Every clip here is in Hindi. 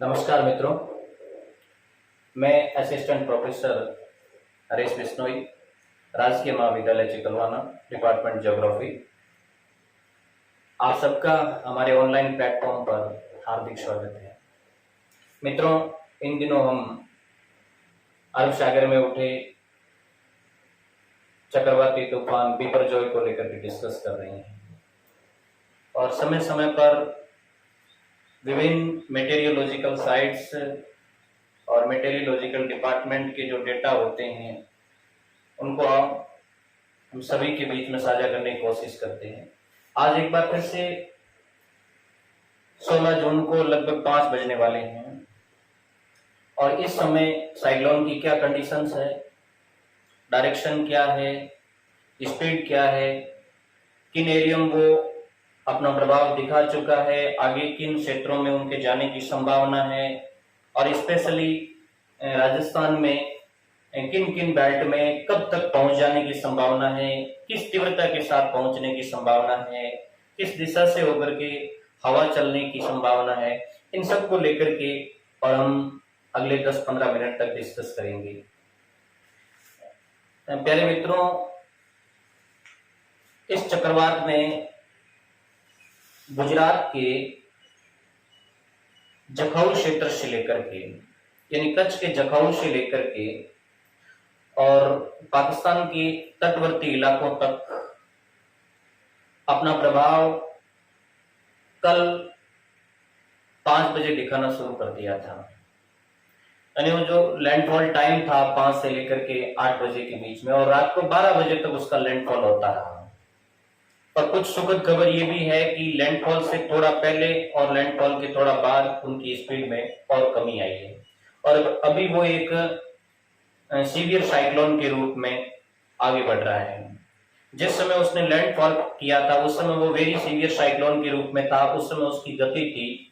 नमस्कार मित्रों, मैं असिस्टेंट प्रोफेसर हरीश बिश्नोई, राजकीय महाविद्यालय चिकलवाना, डिपार्टमेंट ज्योग्राफी। आप सबका हमारे ऑनलाइन प्लेटफॉर्म पर हार्दिक स्वागत है। मित्रों, इन दिनों हम अरब सागर में उठे चक्रवाती तूफान बिपरजॉय को लेकर के डिस्कस कर रहे हैं और समय समय पर विभिन्न मेटेरियोलॉजिकल साइट्स और मेटेरियोलॉजिकल डिपार्टमेंट के जो डेटा होते हैं उनको हम सभी के बीच में साझा करने की कोशिश करते हैं। आज एक बार फिर से 16 जून को लगभग 5 बजने वाले हैं और इस समय साइक्लोन की क्या कंडीशंस है, डायरेक्शन क्या है, स्पीड क्या है, किन एरिया में वो अपना प्रभाव दिखा चुका है, आगे किन क्षेत्रों में उनके जाने की संभावना है और स्पेशली राजस्थान में किन किन बेल्ट में कब तक पहुंच जाने की संभावना है, किस तीव्रता के साथ पहुंचने की संभावना है, किस दिशा से होकर के हवा चलने की संभावना है, इन सब को लेकर के और हम अगले 10-15 मिनट तक डिस्कस करेंगे। प्यारे मित्रों, इस चक्रवात में गुजरात के जखाऊ क्षेत्र से लेकर के यानी कच्छ के जखाऊ से लेकर के और पाकिस्तान के तटवर्ती इलाकों तक अपना प्रभाव कल 5 बजे दिखाना शुरू कर दिया था। यानी वो जो लैंडफॉल टाइम था 5 से लेकर के 8 बजे के बीच में और रात को 12 बजे तक उसका लैंडफॉल होता रहा। और कुछ सुखद खबर ये भी है कि लैंडफॉल से थोड़ा पहले और लैंडफॉल के थोड़ा बाद उनकी स्पीड में और कमी आई है और अभी वो एक सीवियर साइक्लोन के रूप में आगे बढ़ रहा है। जिस समय उसने लैंडफॉल किया था उस समय वो वेरी सीवियर साइक्लोन के रूप में था। उस समय उसकी गति थी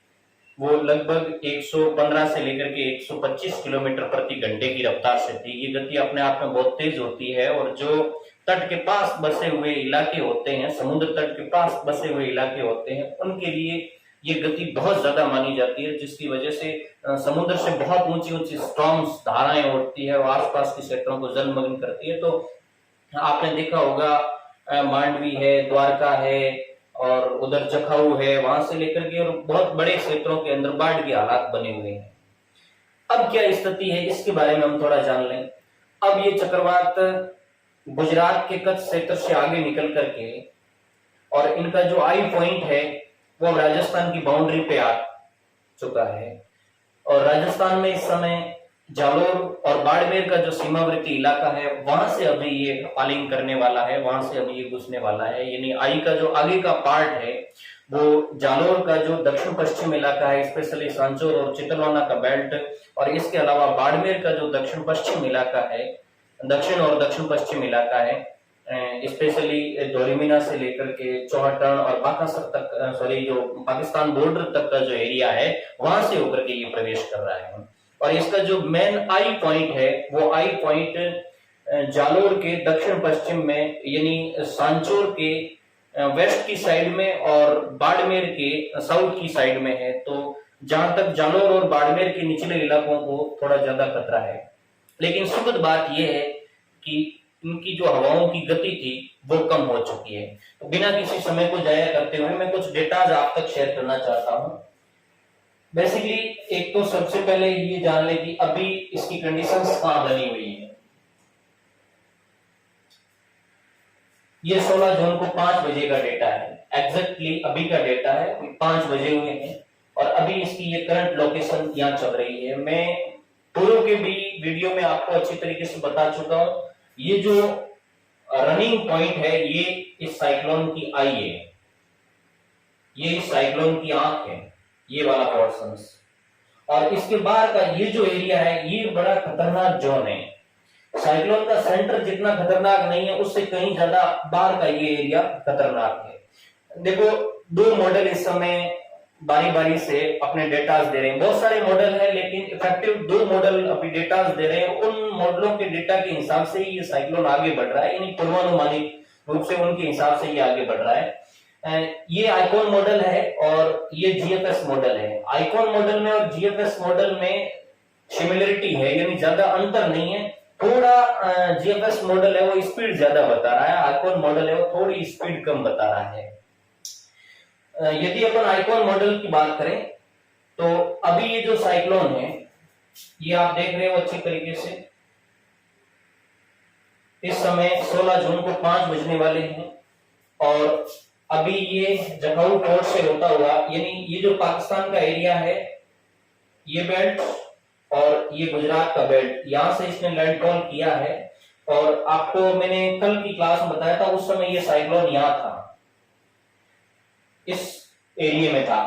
वो लगभग 115 से लेकर के 125 किलोमीटर प्रति घंटे की रफ्तार से थी। ये गति अपने आप में बहुत तेज होती है और जो तट के पास बसे हुए इलाके होते हैं, समुद्र तट के पास बसे हुए इलाके होते हैं, उनके लिए ये गति बहुत ज्यादा मानी जाती है, जिसकी वजह से समुद्र से बहुत ऊंची ऊंची स्टॉर्म्स धाराएं उठती है और आसपास के क्षेत्रों को जलमग्न करती है। तो आपने देखा होगा मांडवी है, द्वारका है और उधर जखाऊ है, वहां से लेकर के और बहुत बड़े क्षेत्रों के अंदर बाढ़ के हालात बने हुए हैं। अब क्या स्थिति है इसके बारे में हम थोड़ा जान लें। अब ये चक्रवात गुजरात के कच्छ क्षेत्र से आगे निकल करके और इनका जो आई पॉइंट है वो राजस्थान की बाउंड्री पे आ चुका है और राजस्थान में इस समय जालोर और बाड़मेर का जो सीमावर्ती इलाका है वहां से अभी ये फॉलिंग करने वाला है, वहां से अभी ये घुसने वाला है। यानी आई का जो आगे का पार्ट है वो जालोर का जो दक्षिण पश्चिम इलाका है, स्पेशली सांचौर और चितलवाना का बेल्ट और इसके अलावा बाड़मेर का जो दक्षिण पश्चिम इलाका है, दक्षिण और दक्षिण पश्चिम इलाका है, स्पेशली धोरीमीना से लेकर के चौहटन और बाकासर तक जो पाकिस्तान बॉर्डर तक का जो एरिया है वहां से होकर के ये प्रवेश कर रहा है। और इसका जो मेन आई पॉइंट है वो आई पॉइंट जालोर के दक्षिण पश्चिम में यानी सांचौर के वेस्ट की साइड में और बाड़मेर के साउथ की साइड में है। तो जहां तक जालोर और बाड़मेर के निचले इलाकों को थोड़ा ज्यादा खतरा है, लेकिन सुखद बात यह है कि इनकी जो हवाओं की गति थी वो कम हो चुकी है। तो बिना किसी समय को जाया करते हुए मैं कुछ डेटा आप तक शेयर करना चाहता हूं। बेसिकली एक तो सबसे पहले ये जान ले कि अभी इसकी कंडीशंस कहां बनी हुई है। ये 16 जून को 5 बजे का डेटा है, एग्जैक्टली अभी का डेटा है, 5 बजे हुए हैं और अभी इसकी ये करंट लोकेशन यहाँ चल रही है। मैं पूर्व के भी वीडियो में आपको अच्छी तरीके से बता चुका हूं। ये जो रनिंग पॉइंट है ये इस साइक्लोन की आई है, ये इस साइक्लोन की आंख है, ये वाला पोर्शन और इसके बाहर का ये जो एरिया है ये बड़ा खतरनाक जोन है। साइक्लोन का सेंटर जितना खतरनाक नहीं है उससे कहीं ज्यादा बाहर का ये एरिया खतरनाक है। देखो 2 मॉडल इस समय बारी बारी से अपने डेटास दे रहे हैं, बहुत सारे मॉडल हैं लेकिन इफेक्टिव 2 मॉडल अभी डेटास दे रहे हैं। उन मॉडलों के डेटा के हिसाब से ये साइक्लोन आगे बढ़ रहा है, यानी पूर्वानुमानित रूप से उनके हिसाब से ये आगे बढ़ रहा है। ये आइकॉन मॉडल है और ये जीएफएस मॉडल है। आइकॉन मॉडल में और जीएफएस मॉडल में सिमिलरिटी है, यानी ज्यादा अंतर नहीं है। थोड़ा जीएफएस मॉडल है वो स्पीड ज्यादा बता रहा है, आइकॉन मॉडल है वो थोड़ी स्पीड कम बता रहा है। यदि अपन आइकॉन मॉडल की बात करें तो अभी ये जो साइक्लोन है ये आप देख रहे हो अच्छी तरीके से, इस समय 16 जून को 5 बजने वाले हैं और अभी ये जखाऊ पोर्ट से होता हुआ, यानी ये जो पाकिस्तान का एरिया है ये बेल्ट और ये गुजरात का बेल्ट, यहां से इसने लैंडफॉल किया है। और आपको मैंने कल की क्लास में बताया था उस समय ये साइक्लोन यहां था, इस एरिया में था।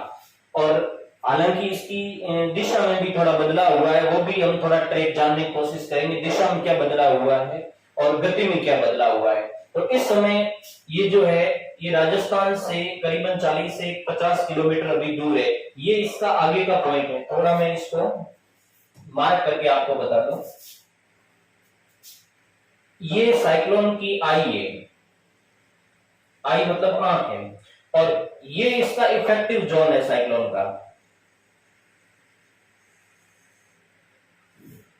और हालांकि इसकी दिशा में भी थोड़ा बदलाव हुआ है, वो भी हम थोड़ा ट्रैक जानने की कोशिश करेंगे, दिशा में क्या बदलाव हुआ है और गति में क्या बदलाव हुआ है। तो इस समय ये जो है ये राजस्थान से करीबन 40 से 50 किलोमीटर अभी दूर है, ये इसका आगे का पॉइंट है। थोड़ा मैं इसको मार्क करके आपको बता दूं, ये साइक्लोन की आई है, आई मतलब आंख है, और ये इसका इफेक्टिव जोन है साइक्लोन का।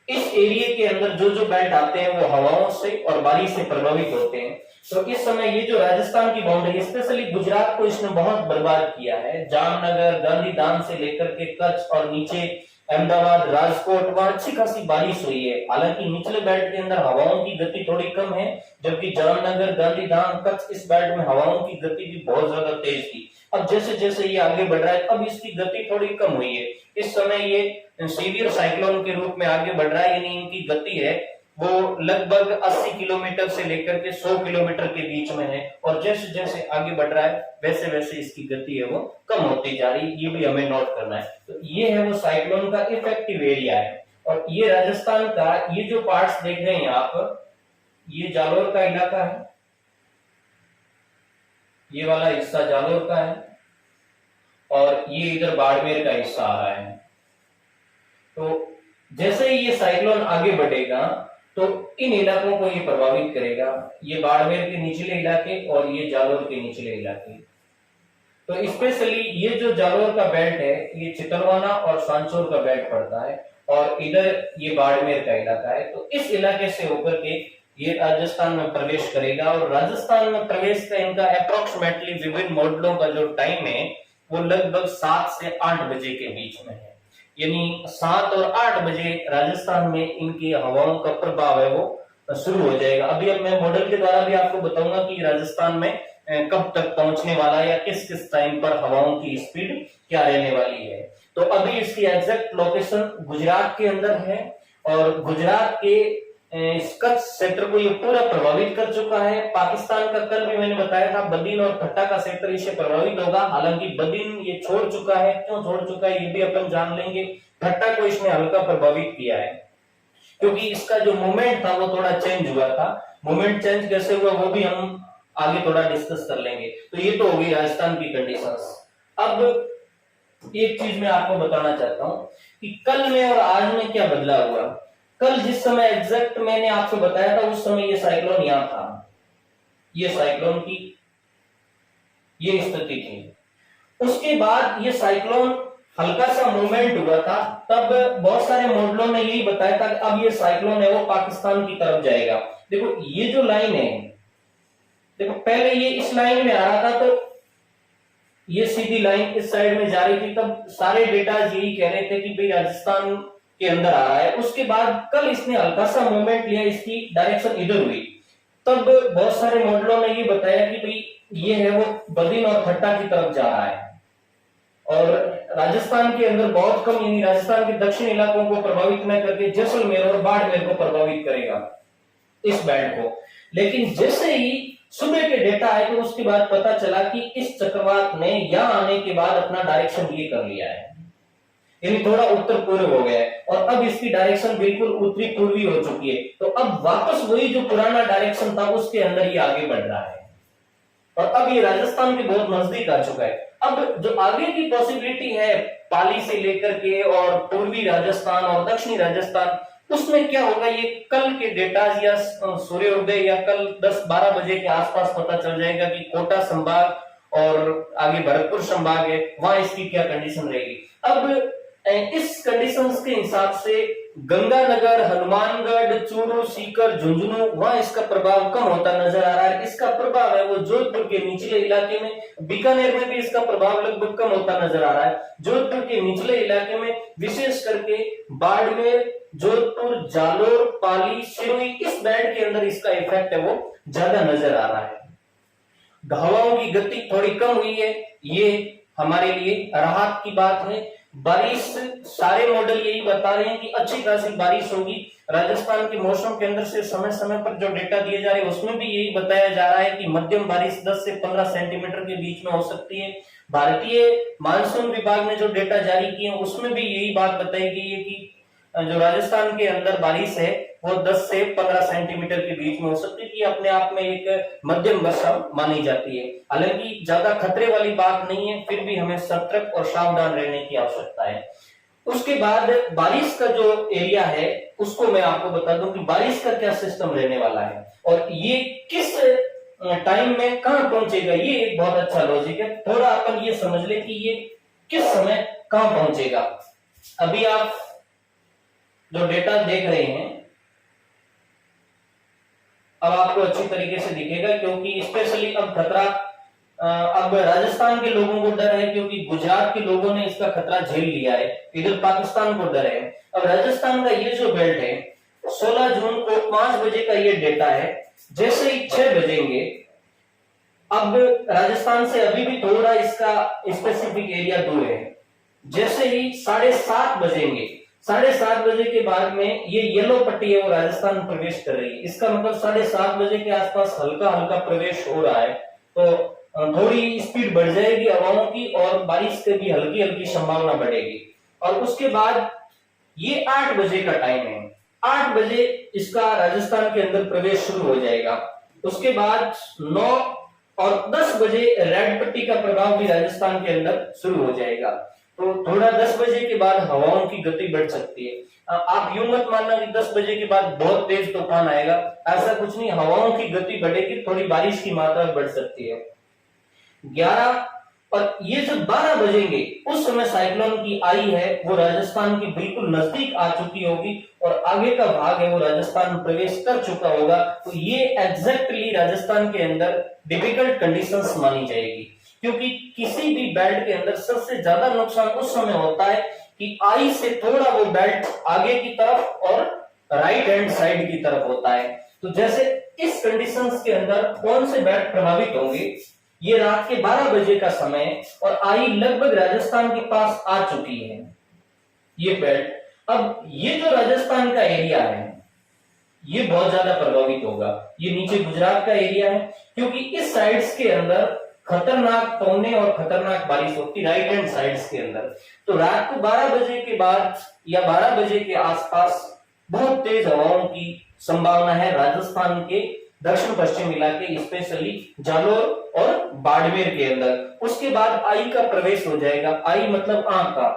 इस एरिया के अंदर जो जो बेल्ट आते हैं वो हवाओं से और बारिश से प्रभावित होते हैं। तो इस समय ये जो राजस्थान की बाउंड्री, स्पेशली गुजरात को इसने बहुत बर्बाद किया है। जामनगर, गांधीधाम से लेकर के कच्छ और नीचे अहमदाबाद, राजकोट, वहां अच्छी खासी बारिश हुई है। हालांकि निचले बेल्ट के अंदर हवाओं की गति थोड़ी कम है, जबकि जामनगर, गांधीधाम, कच्छ इस बेल्ट में हवाओं की गति भी बहुत ज्यादा तेज थी। अब जैसे जैसे ये आगे बढ़ रहा है अब इसकी गति थोड़ी कम हुई है। इस समय ये सीवियर साइक्लोन के रूप में आगे बढ़ रहा है, यानी इनकी गति है वो लगभग 80 किलोमीटर से लेकर के 100 किलोमीटर के बीच में है। और जैसे जैसे आगे बढ़ रहा है वैसे वैसे इसकी गति है वो कम होती जा रही है, ये भी हमें नोट करना है। तो ये है वो साइक्लोन का इफेक्टिव एरिया है। और ये राजस्थान का ये जो पार्ट्स देख रहे हैं आप, ये जालोर का इलाका है, ये वाला हिस्सा जालोर का है और ये इधर बाड़मेर का हिस्सा आ रहा है। तो जैसे ही ये साइक्लोन आगे बढ़ेगा तो इन इलाकों को ये प्रभावित करेगा, ये बाड़मेर के निचले इलाके और ये जालोर के निचले इलाके। तो स्पेशली ये जो जालोर का बेल्ट है ये चितलवाना और सांचौर का बेल्ट पड़ता है और इधर ये बाड़मेर का इलाका है। तो इस इलाके से होकर के ये राजस्थान में प्रवेश करेगा और राजस्थान में प्रवेश का इनका अप्रोक्सीमेटली विभिन्न मॉडलों का जो टाइम है वो लगभग 7 से 8 बजे के बीच में है, यानी 7 और 8 बजे राजस्थान में इनकी हवाओं का प्रभाव है वो शुरू हो जाएगा। अभी अब मैं मॉडल के द्वारा भी आपको बताऊंगा कि राजस्थान में कब तक पहुंचने वाला है या किस किस टाइम पर हवाओं की स्पीड क्या रहने वाली है। तो अभी इसकी एग्जैक्ट लोकेशन गुजरात के अंदर है और गुजरात के इस कच्छ सेक्टर को ये पूरा प्रभावित कर चुका है। पाकिस्तान का कल भी मैंने बताया था बदीन और खट्टा का सेक्टर इससे प्रभावित होगा। हालांकि बदीन ये छोड़ चुका है, क्यों छोड़ चुका है ये भी अपन जान लेंगे। खट्टा को इसने हल्का प्रभावित किया है क्योंकि इसका जो मूवमेंट था वो थोड़ा चेंज हुआ था। मूवमेंट चेंज कैसे हुआ वो भी हम आगे थोड़ा डिस्कस कर लेंगे। तो ये तो होगी राजस्थान की कंडीशंस। अब एक चीज मैं आपको बताना चाहता हूं कि कल में और आज में क्या बदलाव हुआ। कल जिस समय एग्जैक्ट मैंने आपको बताया था उस समय ये साइक्लोन यहां था, ये साइक्लोन की ये स्थिति थी। उसके बाद ये साइक्लोन हल्का सा मूवमेंट हुआ था, तब बहुत सारे मॉडलों ने यही बताया था कि अब ये साइक्लोन है वो पाकिस्तान की तरफ जाएगा। देखो ये जो लाइन है, देखो पहले ये इस लाइन में आ रहा था तो ये सीधी लाइन इस साइड में जा रही थी, तब सारे डेटा यही कह रहे थे कि भाई राजस्थान के अंदर आ रहा है। उसके बाद कल इसने हल्का सा मूवमेंट लिया, इसकी डायरेक्शन इधर हुई, तब बहुत सारे मॉडलों ने ये बताया कि भाई ये है वो बदीन और खट्टा की तरफ जा रहा है और राजस्थान के अंदर बहुत कम, यानी राजस्थान के दक्षिण इलाकों को प्रभावित न करके जैसलमेर और बाड़मेर को प्रभावित करेगा इस बैंड को। लेकिन जैसे ही सुबह के डेटा आए तो उसके बाद पता चला कि इस चक्रवात ने यहां आने के बाद अपना डायरेक्शन ये कर लिया है, यानी थोड़ा उत्तर पूर्व हो गया है और अब इसकी डायरेक्शन बिल्कुल उत्तरी पूर्वी हो चुकी है। तो अब वापस वही जो पुराना डायरेक्शन था उसके अंदर ये आगे बढ़ रहा है और अब ये राजस्थान के बहुत नजदीक आ चुका है। अब जो आगे की पॉसिबिलिटी है पाली से लेकर के और पूर्वी राजस्थान और दक्षिणी राजस्थान, उसमें क्या होगा ये कल के डेटा या सूर्योदय या कल 10-12 बजे के आसपास पता चल जाएगा कि कोटा संभाग और आगे भरतपुर संभाग है, वहां इसकी क्या कंडीशन रहेगी। अब इस कंडीशंस के हिसाब से गंगानगर, हनुमानगढ़, चूरू, सीकर, झुंझुनू, वहां इसका प्रभाव कम होता नजर आ रहा है। इसका प्रभाव है वो जोधपुर के निचले इलाके में, बीकानेर में भी इसका प्रभाव लगभग कम होता नजर आ रहा है। जोधपुर के निचले इलाके में विशेष करके बाड़मेर, जोधपुर, जालोर, पाली, सिरोही, इस बैंड के अंदर इसका इफेक्ट है वो ज्यादा नजर आ रहा है। हवाओं की गति थोड़ी कम हुई है, ये हमारे लिए राहत की बात है। बारिश, सारे मॉडल यही बता रहे हैं कि अच्छी खासी बारिश होगी। राजस्थान के मौसम केंद्र से समय समय पर जो डेटा दिए जा रहे हैं उसमें भी यही बताया जा रहा है कि मध्यम बारिश 10 से 15 सेंटीमीटर के बीच में हो सकती है। भारतीय मानसून विभाग ने जो डेटा जारी किए उसमें भी यही बात बताई गई है कि जो राजस्थान के अंदर बारिश है वो 10 से 15 सेंटीमीटर के बीच में हो सकती है, कि अपने आप में एक मध्यम वर्षा मानी जाती है। हालांकि ज्यादा खतरे वाली बात नहीं है, फिर भी हमें सतर्क और सावधान रहने की आवश्यकता है। उसके बाद बारिश का जो एरिया है उसको मैं आपको बता दूं कि बारिश का क्या सिस्टम रहने वाला है और ये किस टाइम में कहां पहुंचेगा। ये एक बहुत अच्छा लॉजिक है, थोड़ा अपन ये समझ ले कि ये किस समय कहां पहुंचेगा। अभी आप जो डेटा देख रहे हैं अब आपको अच्छी तरीके से दिखेगा, क्योंकि स्पेशली अब खतरा अब राजस्थान के लोगों को डर है, क्योंकि गुजरात के लोगों ने इसका खतरा झेल लिया है। इधर पाकिस्तान को डर है। अब राजस्थान का ये जो बेल्ट है 16 जून को 5 बजे का ये डेटा है, जैसे ही 6 बजेंगे, अब राजस्थान से अभी भी थोड़ा इसका स्पेसिफिक एरिया दूर है, जैसे ही 7:30 बजेंगे, 7:30 बजे के बाद में ये येलो पट्टी है वो राजस्थान प्रवेश कर रही है। इसका मतलब 7:30 बजे के आसपास हल्का हल्का प्रवेश हो रहा है, तो थोड़ी स्पीड बढ़ जाएगी हवाओं की और बारिश की भी हल्की हल्की संभावना बढ़ेगी। और उसके बाद ये 8 बजे का टाइम है, 8 बजे इसका राजस्थान के अंदर प्रवेश शुरू हो जाएगा। उसके बाद 9 और 10 बजे रेड पट्टी का प्रभाव भी राजस्थान के अंदर शुरू हो जाएगा। तो थोड़ा 10 बजे के बाद हवाओं की गति बढ़ सकती है। आप यूं मत मानना कि 10 बजे के बाद बहुत तेज तूफान आएगा, ऐसा कुछ नहीं। हवाओं की गति बढ़ेगी, थोड़ी बारिश की मात्रा बढ़ सकती है। 11 और ये जब 12 बजेंगे उस समय साइक्लोन की आई है वो राजस्थान की बिल्कुल नजदीक आ चुकी होगी और आगे का भाग है वो राजस्थान में प्रवेश कर चुका होगा। तो ये एग्जैक्टली राजस्थान के अंदर डिफिकल्ट कंडीशंस मानी जाएगी, क्योंकि किसी भी बेल्ट के अंदर सबसे ज्यादा नुकसान उस समय होता है कि आई से थोड़ा वो बेल्ट आगे की तरफ और राइट हैंड साइड की तरफ होता है। तो जैसे इस कंडीशंस के अंदर कौन से बेल्ट प्रभावित होंगे, ये रात के 12 बजे का समय और आई लगभग राजस्थान के पास आ चुकी है ये बेल्ट। अब ये जो राजस्थान का एरिया है ये बहुत ज्यादा प्रभावित होगा। ये नीचे गुजरात का एरिया है, क्योंकि इस साइड्स के अंदर खतरनाक पौने और खतरनाक बारिश होती राइट हैंड साइड्स के अंदर। तो रात को 12 बजे के बाद या 12 बजे के आसपास बहुत तेज हवाओं की संभावना है राजस्थान के दक्षिण पश्चिम इलाके, स्पेशली जालोर और बाड़मेर के अंदर। उसके बाद आई का प्रवेश हो जाएगा। आई मतलब आंख का।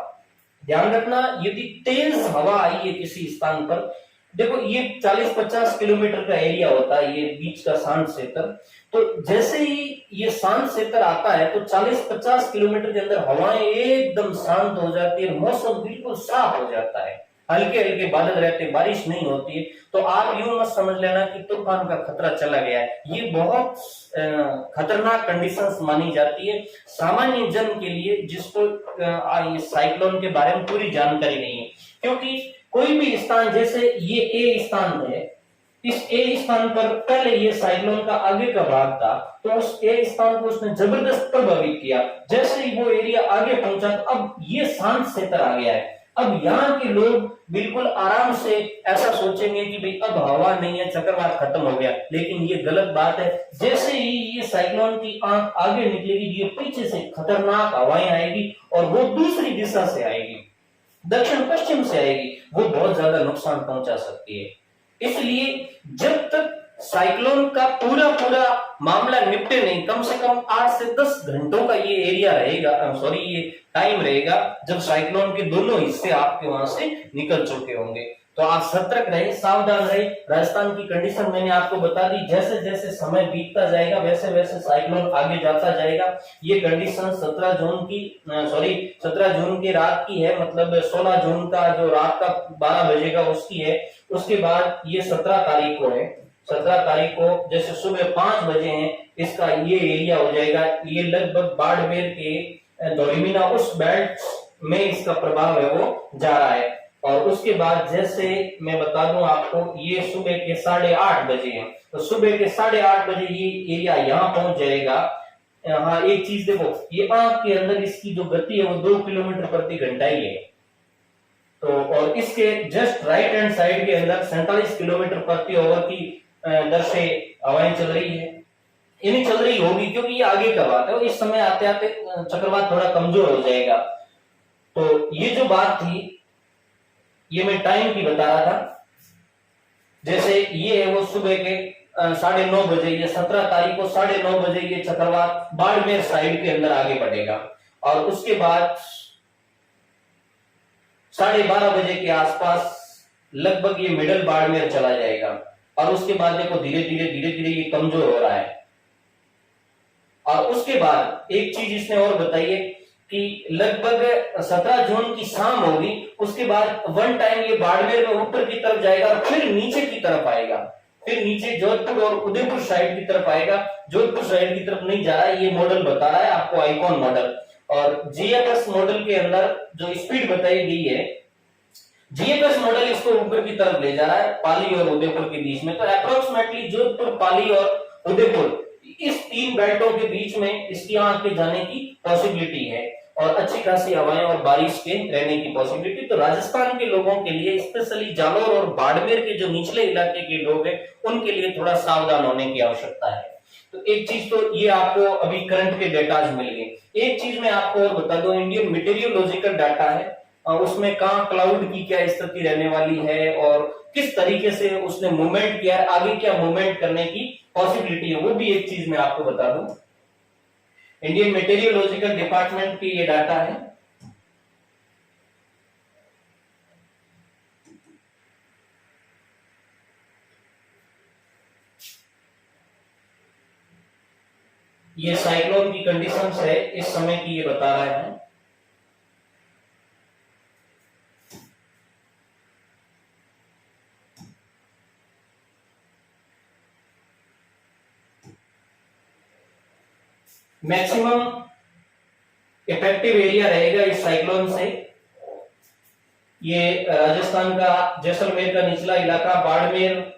ध्यान रखना, यदि तेज हवा आई है किसी स्थान पर, देखो ये 40-50 किलोमीटर का एरिया होता है ये बीच का शांत क्षेत्र। तो जैसे ही ये शांत क्षेत्र आता है तो 40-50 किलोमीटर के अंदर हवाएं एकदम शांत हो जाती है, मौसम बिल्कुल साफ हो जाता है, हल्के हल्के बादल रहते, बारिश नहीं होती है। तो आप यूं मत समझ लेना कि तूफान का खतरा चला गया है। ये बहुत खतरनाक कंडीशंस मानी जाती है सामान्य जन के लिए, जिसको साइक्लोन के बारे में पूरी जानकारी नहीं है। क्योंकि कोई भी स्थान, जैसे ये ए स्थान है, इस ए स्थान पर पहले ये साइक्लोन का आगे का भाग था, तो उस ए स्थान को उसने जबरदस्त प्रभावित किया। जैसे ही वो एरिया आगे पहुंचा तो अब ये शांत क्षेत्र आ गया है। अब यहाँ के लोग बिल्कुल आराम से ऐसा सोचेंगे कि भाई अब हवा नहीं है, चक्रवात खत्म हो गया, लेकिन ये गलत बात है। जैसे ही ये साइक्लोन की आंख आगे निकलेगी, ये पीछे से खतरनाक हवाएं आएगी और वो दूसरी दिशा से आएगी, दक्षिण पश्चिम से आएगी, वो बहुत ज्यादा नुकसान पहुंचा सकती है। इसलिए जब तक साइक्लोन का पूरा मामला निपटे नहीं, कम से कम 8 से 10 घंटों का ये एरिया रहेगा, ये टाइम रहेगा जब साइक्लोन के दोनों हिस्से आपके वहां से निकल चुके होंगे। तो आप सतर्क रहे, सावधान रहे। राजस्थान की कंडीशन मैंने आपको बता दी, जैसे जैसे समय बीतता जाएगा वैसे वैसे साइक्लोन आगे जाता जाएगा। ये कंडीशन 17 जून की रात की है, मतलब 16 जून का जो रात का 12 बजेगा उसकी है। उसके बाद ये 17 तारीख को है। 17 तारीख को जैसे सुबह 5 बजे है, इसका ये एरिया हो जाएगा, ये लगभग बाड़मेर के धोलीमीना उस बेल्ट में इसका प्रभाव है वो जा रहा है। और उसके बाद जैसे मैं बता दूं आपको, ये सुबह के 8:30 बजे है, तो सुबह के 8:30 बजे ये एरिया यहाँ पहुंच जाएगा। हाँ, एक चीज देखो, ये आंख के अंदर इसकी जो गति है वो 2 किलोमीटर प्रति घंटा ही है। तो और इसके जस्ट राइट हैंड साइड के अंदर 47 किलोमीटर प्रति आवर की दर से हवाएं चल रही है। ये नहीं चल रही होगी क्योंकि ये आगे का बात है, और इस समय आते आते चक्रवात थोड़ा कमजोर हो जाएगा। तो ये जो बात थी ये मैं टाइम की बता रहा था। जैसे ये है वो सुबह के 9:30 बजे, ये 17 तारीख को 9:30 बजे ये चक्रवात बाड़मेर साइड के अंदर आगे बढ़ेगा, और उसके बाद 12:30 बजे के आसपास लगभग ये मिडल बाड़मेर चला जाएगा। और उसके बाद देखो धीरे धीरे ये कमजोर हो रहा है। और उसके बाद एक चीज इसने और बताई है कि लगभग 17 जून की शाम होगी, उसके बाद वन टाइम ये बाड़मेर में ऊपर की तरफ जाएगा और फिर नीचे की तरफ आएगा, फिर नीचे जोधपुर और उदयपुर साइड की तरफ आएगा। जोधपुर साइड की तरफ नहीं जा रहा है, ये मॉडल बता रहा है आपको, आइकॉन मॉडल। और जीएफएस मॉडल के अंदर जो स्पीड बताई गई है, जीएफएस मॉडल इसको ऊपर की तरफ ले जा रहा है, पाली और उदयपुर के बीच में। तो अप्रोक्सीमेटली जोधपुर, पाली और उदयपुर, इस 3 बेल्टों के बीच में इसकी आंख के जाने की पॉसिबिलिटी है, और अच्छी खासी हवाएं और बारिश के रहने की पॉसिबिलिटी। तो राजस्थान के लोगों के लिए, स्पेशली जालोर और बाड़मेर के जो निचले इलाके के लोग हैं, उनके लिए थोड़ा सावधान होने की आवश्यकता है। तो एक चीज तो ये आपको अभी करंट के डेटाज मिल गए। एक चीज मैं आपको और बता दूं, इंडियन मीटेरियोलॉजिकल डाटा है, उसमें कहां क्लाउड की क्या स्थिति रहने वाली है और किस तरीके से उसने मूवमेंट किया है, आगे क्या मूवमेंट करने की पॉसिबिलिटी है, वो भी एक चीज मैं आपको बता दूं। इंडियन मेटेरियोलॉजिकल डिपार्टमेंट की ये डाटा है। ये साइक्लोन की कंडीशंस है इस समय की, ये बता रहा है। मैक्सिमम इफेक्टिव एरिया रहेगा इस साइक्लोन से ये राजस्थान का जैसलमेर का निचला इलाका, बाड़मेर।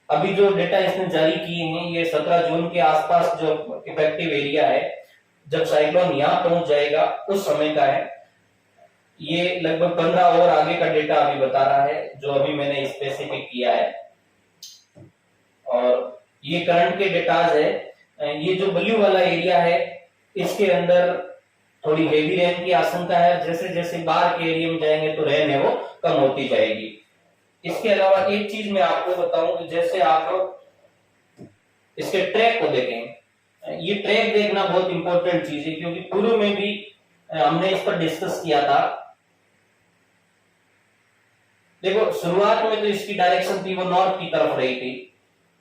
अभी जो डेटा इसने जारी किए हैं ये 17 जून के आसपास जो इफेक्टिव एरिया है, जब साइक्लोन यहां पहुंच जाएगा उस समय का है। ये लगभग 15 और आगे का डेटा अभी बता रहा है जो अभी मैंने स्पेसिफिक किया है। और ये करंट के डेटाज है। ये जो ब्लू वाला एरिया है इसके अंदर थोड़ी हेवी रेन की आशंका है, जैसे जैसे बाहर के एरिया में जाएंगे तो रेन है वो कम होती जाएगी। इसके अलावा एक चीज मैं आपको बताऊं कि जैसे आप इसके ट्रैक को देखें, ये ट्रैक देखना बहुत इंपॉर्टेंट चीज है, क्योंकि पूर्व में भी हमने इस पर डिस्कस किया था। देखो शुरुआत में तो इसकी डायरेक्शन थी वो नॉर्थ की तरफ रही थी,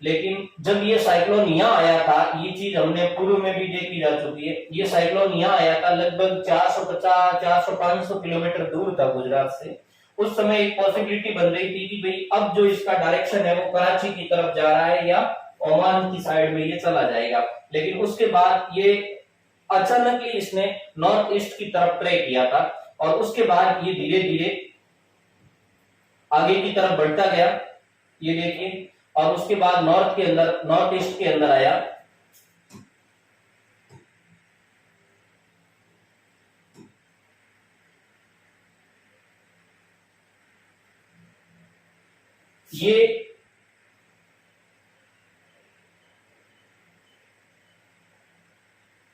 लेकिन जब ये साइक्लोन यहाँ आया था, ये चीज हमने पूर्व में भी देखी जा चुकी है, ये साइक्लोन यहाँ आया था लगभग 450-500 किलोमीटर दूर था गुजरात से। उस समय एक पॉसिबिलिटी बन रही थी कि भाई अब जो इसका डायरेक्शन है वो कराची की तरफ जा रहा है या ओमान की साइड में ये चला जाएगा। लेकिन उसके बाद ये अचानक ही इसने नॉर्थ ईस्ट की तरफ ट्रैक किया था, और उसके बाद ये धीरे धीरे आगे की तरफ बढ़ता गया, ये देखिए। और उसके बाद नॉर्थ के अंदर, नॉर्थ ईस्ट के अंदर आया।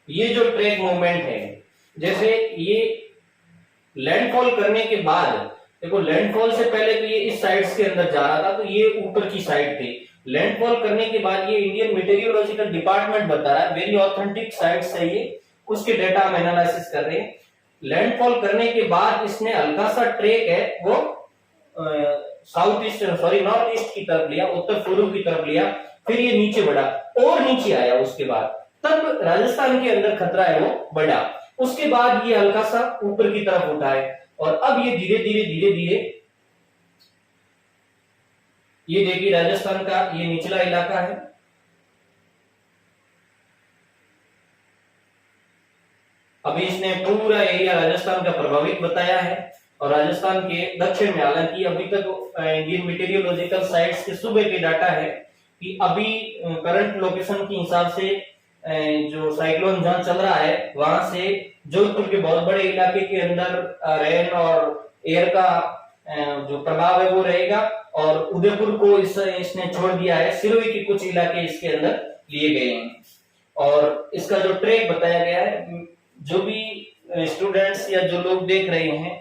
ये जो ट्रैक मूवमेंट है, जैसे ये लैंडफॉल करने के बाद, देखो लैंडफॉल से पहले तो ये इस साइड के अंदर जा रहा था, तो ये ऊपर की साइड थी। लैंडफॉल करने के बाद ये इंडियन मेटेरियोलॉजिकल डिपार्टमेंट बता रहा है, वेरी ऑथेंटिक साइट्स है ये, उसके डेटा हम एनालिसिस कर रहे हैं। लैंडफॉल करने के बाद इसने हल्का सा ट्रैक है वो south east sorry north east की तरफ लिया, उत्तर पूर्व की तरफ लिया, फिर ये नीचे बढ़ा और नीचे आया उसके बाद, तब राजस्थान के अंदर खतरा है वो बढ़ा। उसके बाद ये हल्का सा ऊपर की तरफ उठा है और अब ये धीरे धीरे ये देखिए राजस्थान का ये निचला इलाका है, अभी इसने पूरा एरिया राजस्थान का प्रभावित बताया है। और राजस्थान के दक्षिण में, हालांकि अभी तक इंडियन मीटेरियोलॉजिकल साइट्स के सूबे के डाटा है कि अभी करंट लोकेशन के हिसाब से जो साइक्लोन जहां चल रहा है वहां से जोधपुर के बहुत बड़े इलाके के अंदर रेन और एयर का जो प्रभाव है वो रहेगा, और उदयपुर को इसने छोड़ दिया है, सिरोही के कुछ इलाके इसके अंदर लिए गए हैं। और इसका जो ट्रैक बताया गया है, जो भी स्टूडेंट्स या जो लोग देख रहे हैं,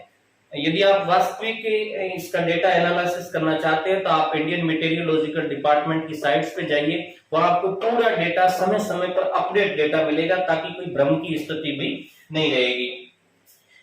यदि आप वास्तविक इसका डेटा एनालिसिस करना चाहते हैं तो आप इंडियन मीटेरियोलॉजिकल डिपार्टमेंट की साइट्स पे जाइए, वहां आपको पूरा डेटा समय समय पर अपडेट डेटा मिलेगा ताकि कोई भ्रम की स्थिति भी नहीं रहेगी।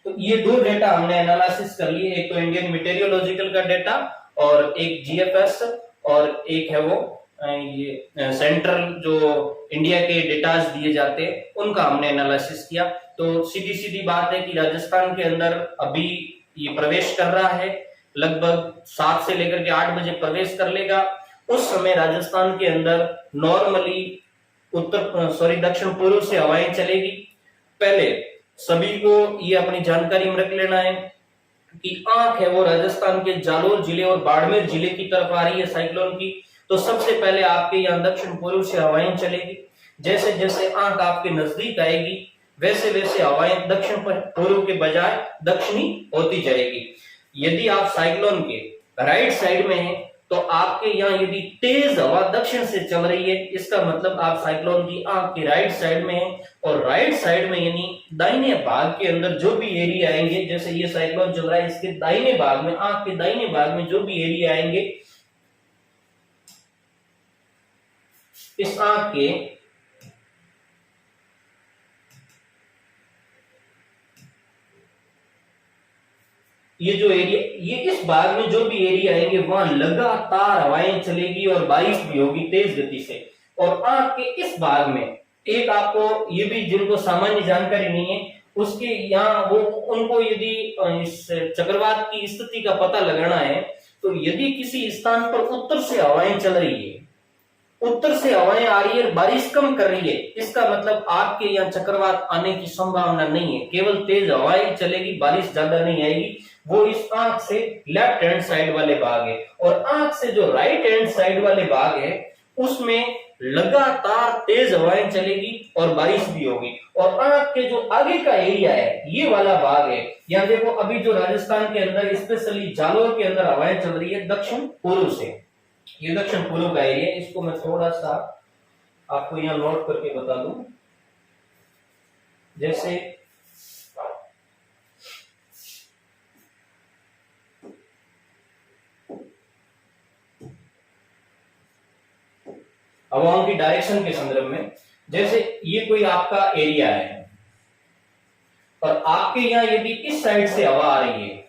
तो ये दो डेटा हमने एनालिसिस कर लिए, एक तो इंडियन मीटेरियोलॉजिकल का डेटा और एक जीएफएस, और एक है वो ये सेंट्रल जो इंडिया के डेटास दिए जाते हैं उनका हमने एनालिसिस किया। तो सीधी सीधी बात है कि राजस्थान के अंदर अभी ये प्रवेश कर रहा है, लगभग 7 से लेकर के 8 बजे प्रवेश कर लेगा। उस समय राजस्थान के अंदर नॉर्मली दक्षिण पूर्व से हवाएं चलेगी। पहले सभी को ये अपनी जानकारी में रख लेना है कि आंख है वो राजस्थान के जालोर जिले और बाड़मेर जिले की तरफ आ रही है साइक्लोन की। तो सबसे पहले आपके यहाँ दक्षिण पूर्व से हवाएं चलेगी, जैसे जैसे आंख आपके नजदीक आएगी वैसे वैसे हवाएं दक्षिण पूर्व के बजाय दक्षिणी होती जाएगी। यदि आप साइक्लोन के राइट साइड में हैं तो आपके यहाँ यदि तेज हवा दक्षिण से चल रही है, इसका मतलब आप साइक्लोन की आंख की राइट साइड में हैं। और राइट साइड में यानी दाहिने भाग के अंदर जो भी एरिया आएंगे, जैसे ये साइक्लोन चल रहा है इसके दाहिने भाग में, आंख के दाहिने भाग में जो भी एरिया आएंगे, इस आंख के ये जो एरिया, ये इस भाग में जो भी एरिया आएंगे वहां लगातार हवाएं चलेगी और बारिश भी होगी तेज गति से। और आंख के इस भाग में एक आपको ये भी, जिनको सामान्य जानकारी नहीं है उसके यहाँ वो उनको यदि इस चक्रवात की स्थिति का पता लगाना है तो यदि किसी स्थान पर उत्तर से हवाएं चल रही है, उत्तर से हवाएं आ रही है, बारिश कम कर रही है, इसका मतलब आपके यहाँ चक्रवात आने की संभावना नहीं है, केवल तेज हवाएं चलेगी, बारिश ज्यादा नहीं आएगी। वो इस आंख से लेफ्ट हैंड साइड वाले भाग है, और आंख से जो राइट हैंड साइड वाले भाग है उसमें लगातार तेज हवाएं चलेगी और बारिश भी होगी। और आंख के जो आगे का एरिया है ये वाला भाग है, यहाँ देखो अभी जो राजस्थान के अंदर स्पेशली जालोर के अंदर हवाएं चल रही है दक्षिण पूर्व से, ये दक्षिण पूर्व का एरिया, इसको मैं थोड़ा सा आपको यहां नोट करके बता दूं। जैसे हवाओं की डायरेक्शन के संदर्भ में, जैसे ये कोई आपका एरिया है और आपके यहां यदि इस साइड से हवा आ रही है,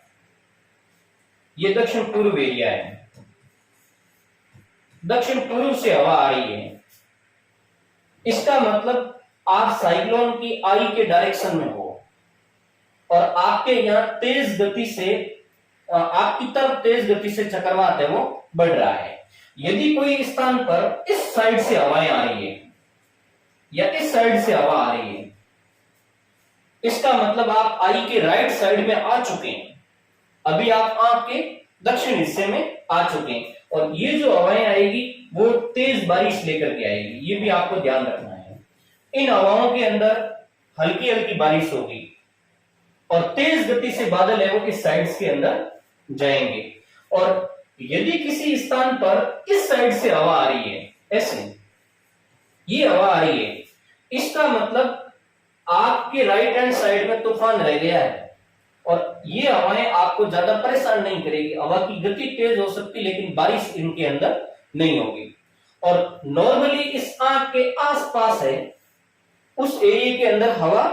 ये दक्षिण पूर्व एरिया है, दक्षिण पूर्व से हवा आ रही है, इसका मतलब आप साइक्लोन की आई के डायरेक्शन में हो और आपके यहां तेज गति से, आपकी तरफ तेज गति से चक्रवात है वो बढ़ रहा है। यदि कोई स्थान पर इस साइड से हवाएं आ रही है या इस साइड से हवा आ रही है, इसका मतलब आप आई के राइट साइड में आ चुके हैं, अभी आप आंख के दक्षिण हिस्से में आ चुके हैं, और ये जो हवाएं आएगी वो तेज बारिश लेकर के आएगी, ये भी आपको ध्यान रखना है। इन हवाओं के अंदर हल्की हल्की बारिश होगी और तेज गति से बादल है वो इस साइड्स के अंदर जाएंगे। और यदि किसी स्थान पर इस साइड से हवा आ रही है, ऐसे ये हवा आ रही है, इसका मतलब आपके राइट हैंड साइड में तूफान रह गया है और ये हवाएं आपको ज्यादा परेशान नहीं करेगी। हवा की गति तेज हो सकती लेकिन बारिश इनके अंदर नहीं होगी। और नॉर्मली इस आंख के आसपास है उस एरिया के अंदर हवा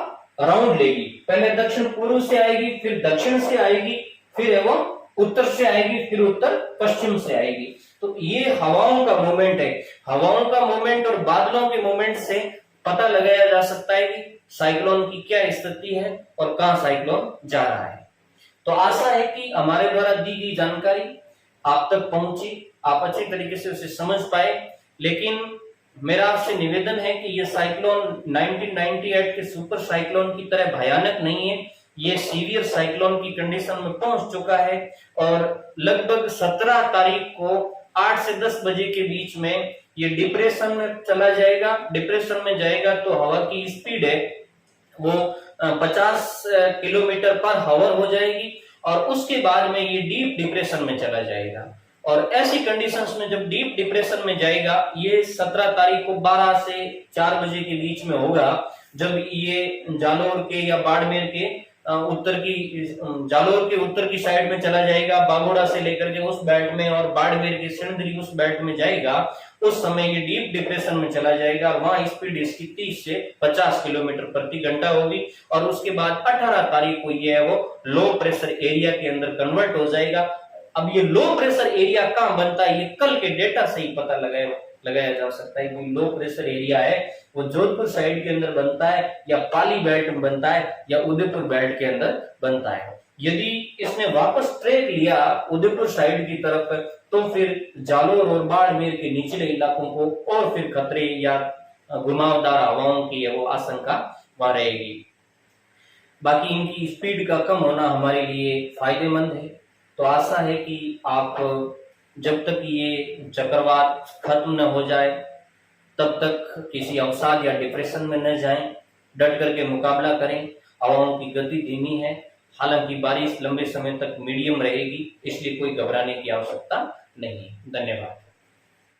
राउंड लेगी, पहले दक्षिण पूर्व से आएगी, फिर दक्षिण से आएगी, फिर है वो उत्तर से आएगी, फिर उत्तर पश्चिम से आएगी। तो ये हवाओं का मूवमेंट है। हवाओं का मूवमेंट और बादलों के मूवमेंट से पता लगाया जा सकता है कि साइक्लोन की क्या स्थिति है और कहां साइक्लोन जा रहा है। तो आशा है कि हमारे द्वारा दी गई जानकारी आप तक पहुंची, आप अच्छी तरीके से उसे समझ पाए। लेकिन मेरा आपसे निवेदन है कि ये साइक्लोन 1998 के सुपर साइक्लोन की तरह भयानक नहीं है। ये सीवियर साइक्लोन की कंडीशन में पहुंच चुका है और लगभग 17 तारीख को 8 से 10 बजे के बीच में ये डिप्रेशन में चला जाएगा। डिप्रेशन में जाएगा तो हवा की स्पीड है वो 50 किलोमीटर पर हावर हो जाएगी और उसके बाद में ये डीप डिप्रेशन में चला जाएगा। और ऐसी कंडीशंस में जब डीप डिप्रेशन में जाएगा, ये 17 तारीख को 12 से 4 बजे के बीच में होगा, जब ये जालोर के या बाड़मेर के जालोर के उत्तर की साइड में चला जाएगा, बागोड़ा से लेकर के उस बेल्ट में और बाड़मेर के सिंदरी उस बेल्ट में जाएगा, उस समय ये डीप डिप्रेशन में चला जाएगा। वहां स्पीड इसकी 30 से 50 किलोमीटर प्रति घंटा होगी और उसके बाद 18 तारीख को ये है वो लो प्रेशर एरिया के अंदर कन्वर्ट हो जाएगा। अब ये लो प्रेशर एरिया कहां बनता है, ये कल के डेटा से ही पता लगाया जा सकता है कि लो प्रेशर एरिया है वो जोधपुर साइड के अंदर बनता है या पाली बेल्ट में बनता है या उदयपुर बेल्ट के अंदर बनता है। यदि इसने वापस ट्रैक लिया उदयपुर साइड की तरफ, तो फिर जालोर और बाड़मेर के निचले इलाकों को और फिर खतरे या घुमावदार हवाओं की वो आशंका वहां रहेगी। बाकी इनकी स्पीड का कम होना हमारे लिए फायदेमंद है। तो आशा है कि आप जब तक ये चक्रवात खत्म न हो जाए तब तक किसी अवसाद या डिप्रेशन में न जाएं, डट करके मुकाबला करें। हवाओं की गति धीमी है, हालांकि बारिश लंबे समय तक मीडियम रहेगी, इसलिए कोई घबराने की आवश्यकता नहीं। धन्यवाद।